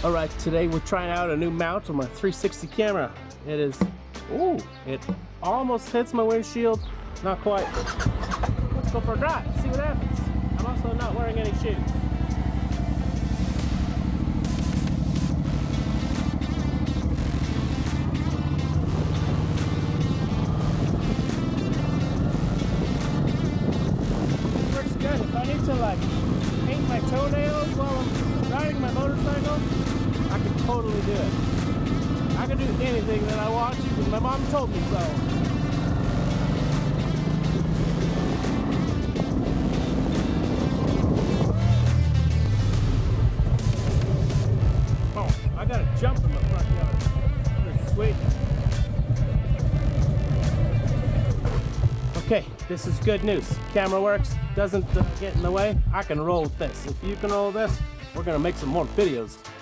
Alright, today we're trying out a new mount on my 360 camera. It almost hits my windshield, not quite. Let's go for a drive, see what happens. I'm also not wearing any shoes. It works good. If I need to like paint my toenails while I'm riding my motorcycle, I can totally do it. I can do anything that I want to because my mom told me so. Oh, I got a jump in the front yard. Pretty sweet. Okay, this is good news. Camera works, doesn't get in the way. I can roll with this. If you can roll this, we're gonna make some more videos.